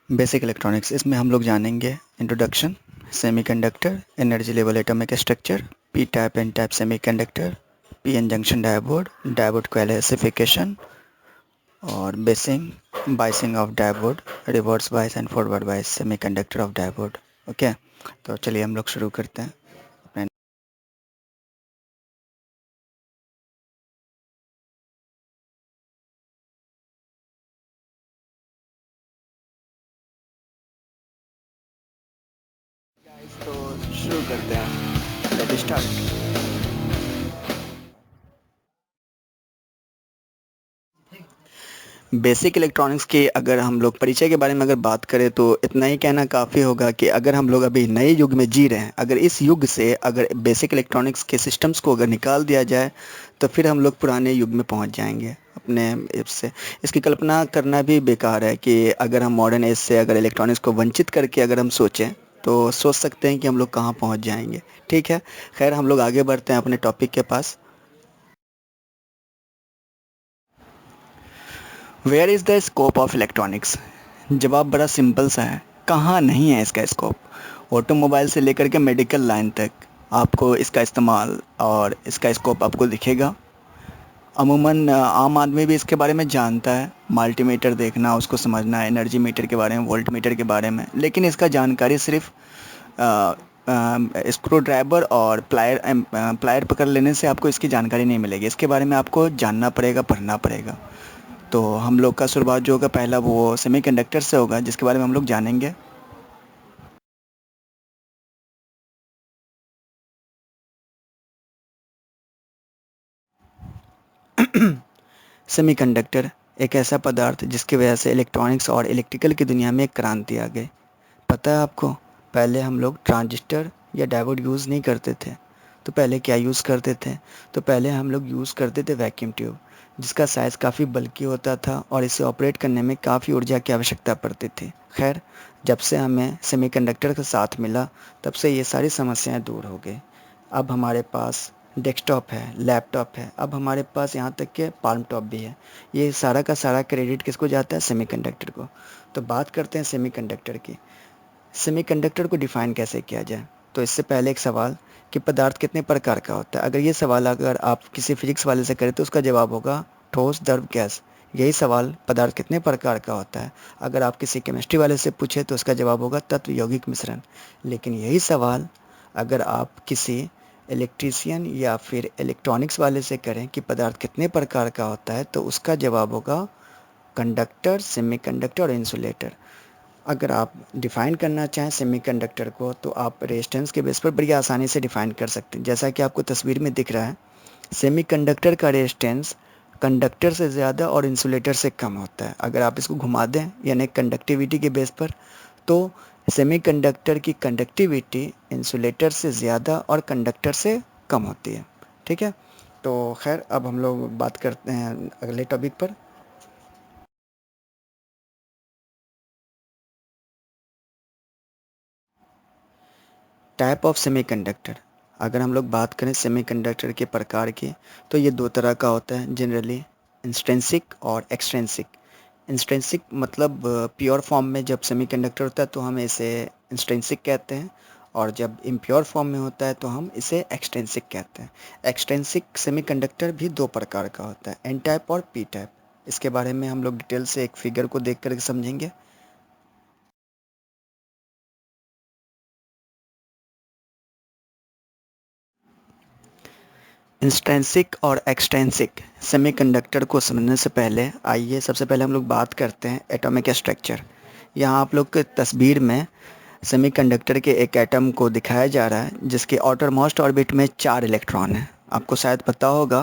Basic electronics, इसमें हम लोग जानेंगे introduction, semiconductor, energy level atomic structure, P type N type semiconductor, PN junction diode, diode qualification और basing biasing of diode, reverse bias and forward bias semiconductor of diode. Okay, तो चलिए हम लोग शुरू करते हैं अपने। तो शुरू करते हैं, लेट स्टार्ट। बेसिक इलेक्ट्रॉनिक्स के अगर हम लोग परिचय के बारे में अगर बात करें तो इतना ही कहना काफ़ी होगा कि अगर हम लोग अभी नए युग में जी रहे हैं, अगर इस युग से अगर बेसिक इलेक्ट्रॉनिक्स के सिस्टम्स को अगर निकाल दिया जाए तो फिर हम लोग पुराने युग में पहुंच जाएंगे अपने। इससे इसकी कल्पना करना भी बेकार है कि अगर हम मॉडर्न एज से अगर इलेक्ट्रॉनिक्स को वंचित करके अगर हम सोचें तो सोच सकते हैं कि हम लोग कहाँ पहुँच जाएंगे। ठीक है, खैर हम लोग आगे बढ़ते हैं अपने टॉपिक के पास। Where is the scope of electronics? जवाब बड़ा सिंपल सा है, कहाँ नहीं है इसका स्कोप। ऑटोमोबाइल से लेकर के मेडिकल लाइन तक आपको इसका इस्तेमाल और इसका स्कोप आपको दिखेगा। अमूमन आम आदमी भी इसके बारे में जानता है, मल्टीमीटर देखना, उसको समझना, एनर्जी मीटर के बारे में, वोल्ट मीटर के बारे में, लेकिन इसका जानकारी सिर्फ स्क्रू ड्राइवर और प्लायर पकड़ लेने से आपको इसकी जानकारी नहीं मिलेगी। इसके बारे में आपको जानना पड़ेगा, पढ़ना पड़ेगा। तो हम लोग का शुरुआत जो होगा पहला वो सेमीकंडक्टर से होगा, जिसके बारे में हम लोग जानेंगे। सेमीकंडक्टर एक ऐसा पदार्थ जिसकी वजह से इलेक्ट्रॉनिक्स और इलेक्ट्रिकल की दुनिया में एक क्रांति आ गई। पता है आपको, पहले हम लोग ट्रांजिस्टर या डायोड यूज़ नहीं करते थे। तो पहले क्या यूज़ करते थे? तो पहले हम लोग यूज़ करते थे वैक्यूम ट्यूब, जिसका साइज़ काफ़ी बल्कि होता था और इसे ऑपरेट करने में काफ़ी ऊर्जा की आवश्यकता पड़ती थी। खैर, जब से हमें सेमीकंडक्टर का साथ मिला तब से ये सारी समस्याएं दूर हो गई। अब हमारे पास डेस्कटॉप है, लैपटॉप है, अब हमारे पास यहाँ तक के पाल्म टॉप भी है। ये सारा का सारा क्रेडिट किसको जाता है? सेमीकंडक्टर को। तो बात करते हैं सेमीकंडक्टर की। सेमीकंडक्टर को डिफ़ाइन कैसे किया जाए? तो इससे पहले एक सवाल कि पदार्थ कितने प्रकार का होता है। अगर ये सवाल अगर आप किसी फिजिक्स वाले से करें तो उसका जवाब होगा ठोस, द्रव, गैस। यही सवाल पदार्थ कितने प्रकार का होता है, अगर आप किसी केमिस्ट्री वाले से पूछे तो उसका जवाब होगा तत्व, यौगिक, मिश्रण। लेकिन यही सवाल अगर आप किसी इलेक्ट्रीशियन या फिर इलेक्ट्रॉनिक्स वाले से करें कि पदार्थ कितने प्रकार का होता है तो उसका जवाब होगा कंडक्टर, सेमीकंडक्टर और इंसुलेटर। अगर आप डिफ़ाइन करना चाहें सेमीकंडक्टर को तो आप रेजिस्टेंस के बेस पर बड़ी आसानी से डिफ़ाइन कर सकते हैं। जैसा कि आपको तस्वीर में दिख रहा है, सेमीकंडक्टर का रेजिस्टेंस कंडक्टर से ज़्यादा और इंसुलेटर से कम होता है। अगर आप इसको घुमा दें यानी कंडक्टिविटी के बेस पर, तो सेमीकंडक्टर की कंडक्टिविटी इंसुलेटर से ज़्यादा और कंडक्टर से कम होती है। ठीक है, तो खैर अब हम लोग बात करते हैं अगले टॉपिक पर। टाइप ऑफ सेमीकंडक्टर, अगर हम लोग बात करें सेमीकंडक्टर के प्रकार की तो ये दो तरह का होता है जनरली, इंस्ट्रिंसिक और एक्सट्रिंसिक। इंस्ट्रिंसिक मतलब प्योर फॉर्म में जब सेमीकंडक्टर होता है तो हम इसे इंस्ट्रिंसिक कहते हैं, और जब इम्प्योर फॉर्म में होता है तो हम इसे एक्सट्रिंसिक कहते हैं। एक्सट्रिंसिक सेमीकंडक्टर भी दो प्रकार का होता है, एन टाइप और पी टाइप। इसके बारे में हम लोग डिटेल से एक फिगर को देख कर समझेंगे। इंस्ट्रिंसिक और एक्सट्रिंसिक सेमीकंडक्टर को समझने से पहले आइए सबसे पहले हम लोग बात करते हैं एटॉमिक स्ट्रक्चर। यहाँ आप लोग के तस्वीर में सेमीकंडक्टर के एक एटम को दिखाया जा रहा है जिसके आउटर मोस्ट ऑर्बिट में 4 इलेक्ट्रॉन हैं। आपको शायद पता होगा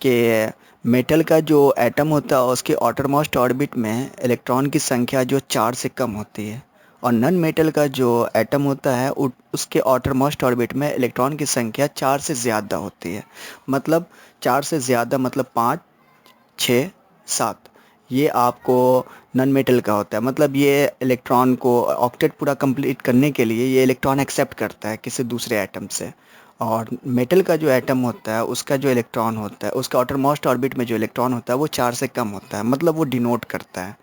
कि मेटल का जो एटम होता है उसके आउटर मोस्ट ऑर्बिट में इलेक्ट्रॉन की संख्या जो 4 से कम होती है, और नॉन मेटल का जो एटम होता है उसके आउटर मोस्ट ऑर्बिट में इलेक्ट्रॉन की संख्या 4 से ज़्यादा होती है। मतलब 4 से ज़्यादा मतलब 5, 6, 7। ये आपको नॉन मेटल का होता है। मतलब ये इलेक्ट्रॉन को ऑक्टेट पूरा कंप्लीट करने के लिए ये इलेक्ट्रॉन एक्सेप्ट करता है किसी दूसरे एटम से। और मेटल का जो एटम होता है उसका जो इलेक्ट्रॉन होता है, उसका आउटर मोस्ट ऑर्बिट में जो इलेक्ट्रॉन होता है वो 4 से कम होता है। मतलब वो डिनोट करता है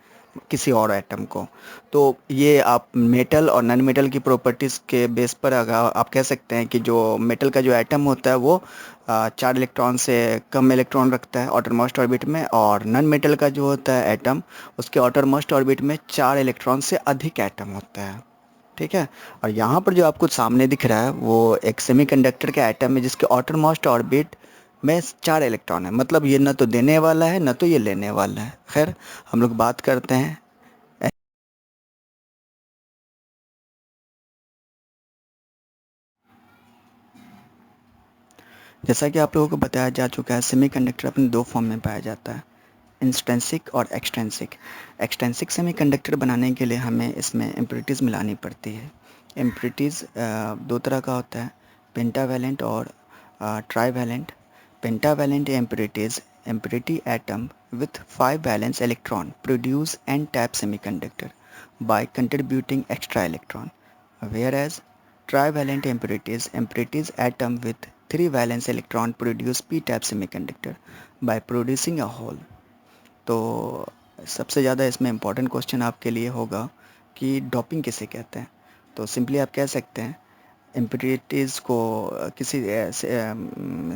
किसी और एटम को। तो ये आप मेटल और नॉन मेटल की प्रॉपर्टीज़ के बेस पर अगर आप कह सकते हैं कि जो मेटल का जो एटम होता है वो 4 इलेक्ट्रॉन से कम इलेक्ट्रॉन रखता है आउटर मोस्ट ऑर्बिट में, और नॉन मेटल का जो होता है एटम, उसके आउटर मोस्ट ऑर्बिट में 4 इलेक्ट्रॉन से अधिक एटम होता है। ठीक है। और यहाँ पर जो आपको सामने दिख रहा है वो एक सेमीकंडक्टर का एटम है जिसके आउटर मोस्ट ऑर्बिट में 4 इलेक्ट्रॉन है। मतलब ये ना तो देने वाला है ना तो ये लेने वाला है। खैर, हम लोग बात करते हैं। जैसा कि आप लोगों को बताया जा चुका है, सेमीकंडक्टर अपने दो फॉर्म में पाया जाता है, इंट्रिंसिक और एक्सट्रिंसिक। एक्सट्रिंसिक सेमीकंडक्टर बनाने के लिए हमें इसमें इम्प्योरिटीज़ मिलानी पड़ती है। इम्प्योरिटीज़ दो तरह का होता है, पेंटावैलेंट और trivalent. Pentavalent impurities impurity atom with 5 valence electron produce n-type semiconductor by contributing extra electron, whereas trivalent impurities atom with 3 valence electron produce p-type semiconductor by producing a hole। तो सबसे ज़्यादा इसमें इम्पॉर्टेंट क्वेश्चन आपके लिए होगा कि doping किसे कहते हैं। तो सिंपली आप कह सकते हैं इम्प्योरिटीज़ को किसी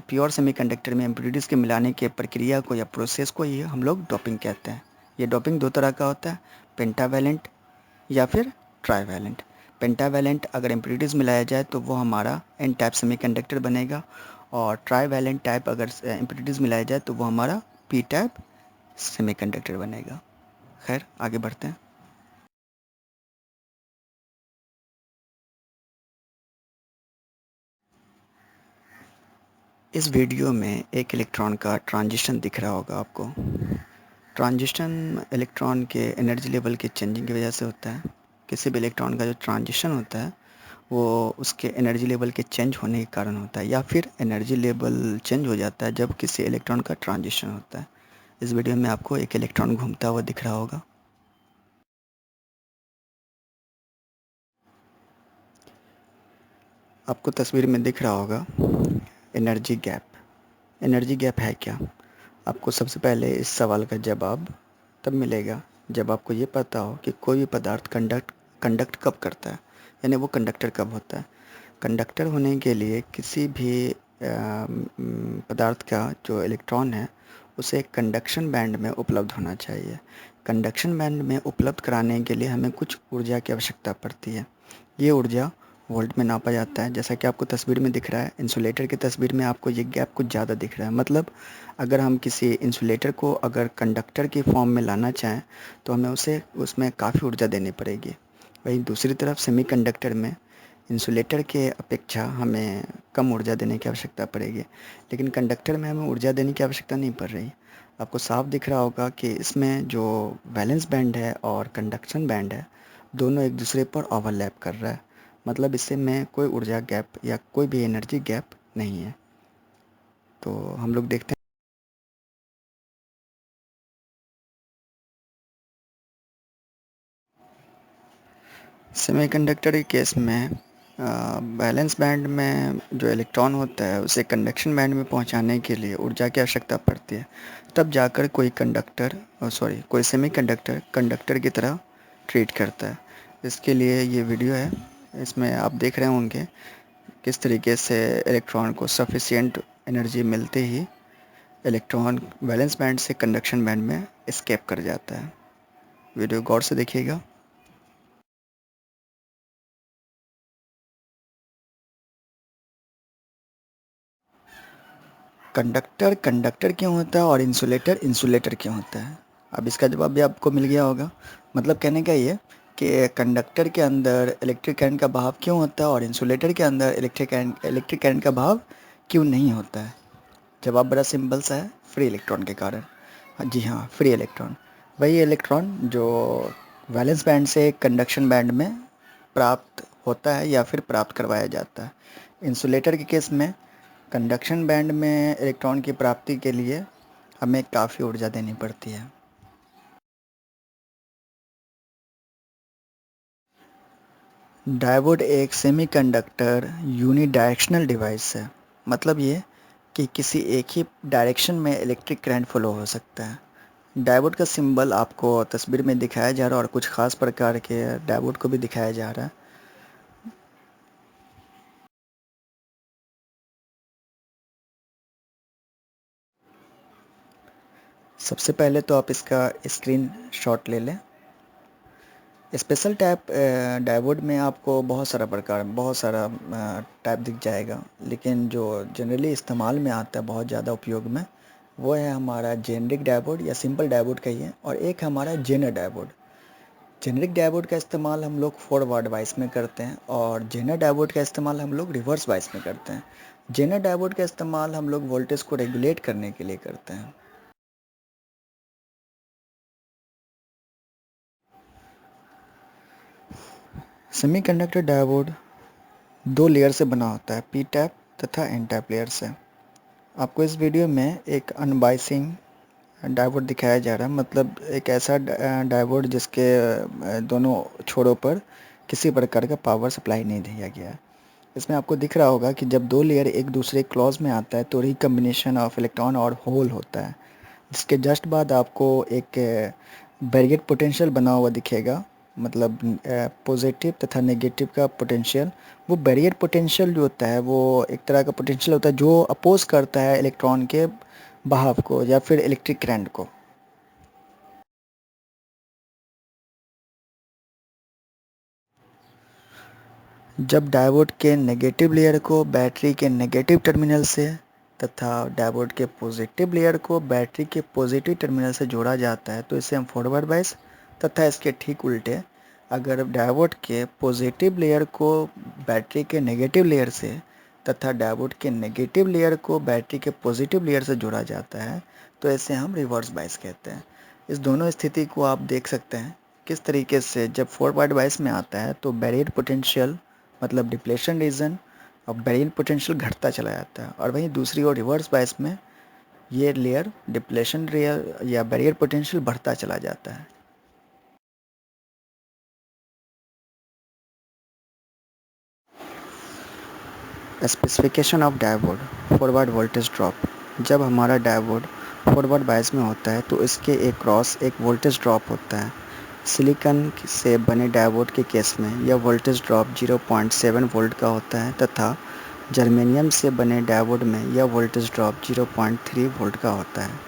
प्योर सेमीकंडक्टर में इम्प्योरिटीज़ के मिलाने के प्रक्रिया को या प्रोसेस को ही हम लोग डोपिंग कहते हैं। ये डोपिंग दो तरह का होता है, पेंटावैलेंट या फिर ट्राईवैलेंट। पेंटावैलेंट अगर इम्प्योरिटीज़ मिलाया जाए तो वो हमारा एन टाइप सेमीकंडक्टर बनेगा, और ट्राईवैलेंट टाइप अगर इम्प्योरिटीज़ मिलाया जाए तो वो हमारा पी टाइप सेमीकंडक्टर बनेगा। खैर, आगे बढ़ते हैं। इस वीडियो में एक इलेक्ट्रॉन का ट्रांजिशन दिख रहा होगा आपको। ट्रांजिशन इलेक्ट्रॉन के एनर्जी लेवल के चेंजिंग की वजह से होता है। किसी भी इलेक्ट्रॉन का जो ट्रांजिशन होता है वो उसके एनर्जी लेवल के चेंज होने के कारण होता है, या फिर एनर्जी लेवल चेंज हो जाता है जब किसी इलेक्ट्रॉन का ट्रांजिशन होता है। इस वीडियो में आपको एक इलेक्ट्रॉन घूमता हुआ दिख रहा होगा। आपको तस्वीर में दिख रहा होगा एनर्जी गैप। एनर्जी गैप है क्या? आपको सबसे पहले इस सवाल का जवाब तब मिलेगा जब आपको ये पता हो कि कोई भी पदार्थ कंडक्ट कब करता है, यानी वो कंडक्टर कब होता है। कंडक्टर होने के लिए किसी भी पदार्थ का जो इलेक्ट्रॉन है उसे कंडक्शन बैंड में उपलब्ध होना चाहिए। कंडक्शन बैंड में उपलब्ध कराने के लिए हमें कुछ ऊर्जा की आवश्यकता पड़ती है। ये ऊर्जा वोल्ट में नापा जाता है। जैसा कि आपको तस्वीर में दिख रहा है, इंसुलेटर की तस्वीर में आपको ये गैप कुछ ज़्यादा दिख रहा है। मतलब अगर हम किसी इंसुलेटर को अगर कंडक्टर की फॉर्म में लाना चाहें तो हमें उसे उसमें काफ़ी ऊर्जा देनी पड़ेगी। वहीं दूसरी तरफ सेमीकंडक्टर में इंसुलेटर के अपेक्षा हमें कम ऊर्जा देने की आवश्यकता पड़ेगी, लेकिन कंडक्टर में हमें ऊर्जा देने की आवश्यकता नहीं पड़ रही। आपको साफ दिख रहा होगा कि इसमें जो वैलेंस बैंड है और कंडक्शन बैंड है दोनों एक दूसरे पर ओवरलैप कर रहा है। मतलब इससे में कोई ऊर्जा गैप या कोई भी एनर्जी गैप नहीं है। तो हम लोग देखते हैं सेमीकंडक्टर के केस में बैलेंस बैंड में जो इलेक्ट्रॉन होता है उसे कंडक्शन बैंड में पहुंचाने के लिए ऊर्जा की आवश्यकता पड़ती है। तब जाकर कोई सेमीकंडक्टर कंडक्टर की तरह ट्रीट करता है। इसके लिए ये वीडियो है, इसमें आप देख रहे होंगे किस तरीके से इलेक्ट्रॉन को सफिशिएंट एनर्जी मिलते ही इलेक्ट्रॉन वैलेंस बैंड से कंडक्शन बैंड में एस्केप कर जाता है। वीडियो गौर से देखिएगा। कंडक्टर कंडक्टर क्यों होता है और इंसुलेटर इंसुलेटर क्यों होता है? अब इसका जवाब भी आपको मिल गया होगा। मतलब कहने का ये कि कंडक्टर के अंदर इलेक्ट्रिक करंट का बहाव क्यों होता है और इंसुलेटर के अंदर इलेक्ट्रिक करंट का बहाव क्यों नहीं होता है। जवाब बड़ा सिंपल सा है, फ्री इलेक्ट्रॉन के कारण। जी हाँ, फ्री इलेक्ट्रॉन, वही इलेक्ट्रॉन जो वैलेंस बैंड से कंडक्शन बैंड में प्राप्त होता है या फिर प्राप्त करवाया जाता है। इंसुलेटर के केस में कंडक्शन बैंड में इलेक्ट्रॉन की प्राप्ति के लिए हमें काफ़ी ऊर्जा देनी पड़ती है। डायोड एक सेमीकंडक्टर यूनिडायरेक्शनल डिवाइस है। मतलब ये कि किसी एक ही डायरेक्शन में इलेक्ट्रिक करंट फ्लो हो सकता है। डायोड का सिंबल आपको तस्वीर में दिखाया जा रहा है और कुछ खास प्रकार के डायोड को भी दिखाया जा रहा है। सबसे पहले तो आप इसका स्क्रीन शॉट ले लें। स्पेशल टाइप डायोड में आपको बहुत सारा टाइप दिख जाएगा, लेकिन जो जनरली इस्तेमाल में आता है बहुत ज़्यादा उपयोग में, वो है हमारा जेनरिक डायोड या सिंपल डायोड कहिए, और एक हमारा जेनर डायोड। जेनरिक डायोड का इस्तेमाल हम लोग फॉरवर्ड बायस में करते हैं और जेनर डायोड का इस्तेमाल हम लोग रिवर्स बायस में करते हैं। जेनर डायोड का इस्तेमाल हम लोग वोल्टेज को रेगुलेट करने के लिए करते हैं। सेमीकंडक्टर डायोड दो लेयर से बना होता है, पी टाइप तथा एन टाइप लेयर से। आपको इस वीडियो में एक अनबाइसिंग डायोड दिखाया जा रहा है, मतलब एक ऐसा डायोड जिसके दोनों छोरों पर किसी प्रकार का पावर सप्लाई नहीं दिया गया है। इसमें आपको दिख रहा होगा कि जब दो लेयर एक दूसरे क्लॉज में आता है तो रिकम्बिनेशन ऑफ इलेक्ट्रॉन और होल होता है, जिसके जस्ट बाद आपको एक बैरियर पोटेंशियल बना हुआ दिखेगा, मतलब पॉजिटिव तथा नेगेटिव का पोटेंशियल। वो बैरियर पोटेंशियल जो होता है वो एक तरह का पोटेंशियल होता है जो अपोज करता है इलेक्ट्रॉन के बहाव को या फिर इलेक्ट्रिक करंट को। जब डायोड के नेगेटिव लेयर को बैटरी के नेगेटिव टर्मिनल से तथा डायोड के पॉजिटिव लेयर को बैटरी के पॉजिटिव टर्मिनल से जोड़ा जाता है तो इसे हम फॉरवर्ड बायस, तथा इसके ठीक उल्टे अगर डायोड के पॉजिटिव लेयर को बैटरी के नेगेटिव लेयर से तथा डायोड के नेगेटिव लेयर को बैटरी के पॉजिटिव लेयर से जोड़ा जाता है तो इसे हम रिवर्स बायस कहते हैं। इस दोनों स्थिति को आप देख सकते हैं किस तरीके से जब फॉरवर्ड बायस में आता है तो बैरियर पोटेंशियल मतलब डिप्लेशन रीजन और बैरियर पोटेंशियल घटता चला जाता है, और वहीं दूसरी ओर रिवर्स बायस में ये लेयर डिप्लेशन लेयर या बैरियर पोटेंशियल बढ़ता चला जाता है। Specification of diode forward voltage drop. जब हमारा डायोड फॉरवर्ड बायस में होता है तो इसके एक क्रॉस एक वोल्टेज ड्रॉप होता है। सिलिकॉन से बने डायोड के केस में यह वोल्टेज ड्रॉप 0.7 वोल्ट का होता है तथा जर्मेनियम से बने डायोड में यह वोल्टेज ड्रॉप 0.3 वोल्ट का होता है।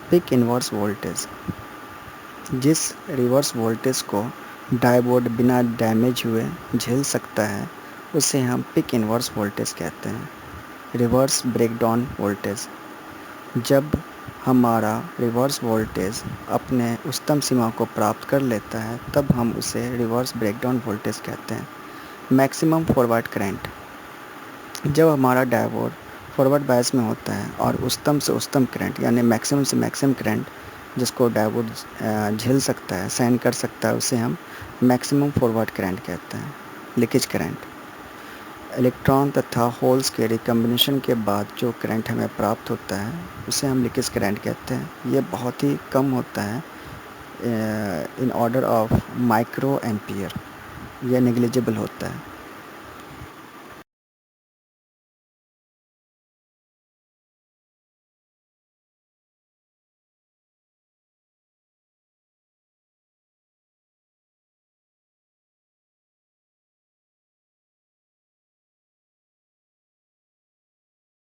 Peak inverse voltage. जिस रिवर्स वोल्टेज को डायोड बिना डैमेज हुए झेल सकता है उसे हम पिक इनवर्स वोल्टेज कहते हैं। Reverse breakdown voltage. जब हमारा रिवर्स वोल्टेज अपने उच्चतम सीमा को प्राप्त कर लेता है तब हम उसे रिवर्स ब्रेकडाउन वोल्टेज कहते हैं। Maximum forward current. जब हमारा डायोड फॉरवर्ड बायस में होता है और उच्चतम से उच्चतम करंट यानी मैक्सिमम से मैक्सिमम करंट जिसको डायोड झेल सकता है, सहन कर सकता है, उसे हम मैक्सिमम फॉरवर्ड करंट कहते हैं। Leakage current. इलेक्ट्रॉन तथा होल्स के रिकम्बिनेशन के बाद जो करंट हमें प्राप्त होता है उसे हम लीकेज करंट कहते हैं। ये बहुत ही कम होता है, in order of micro ampere, यह नेग्लिजिबल होता है।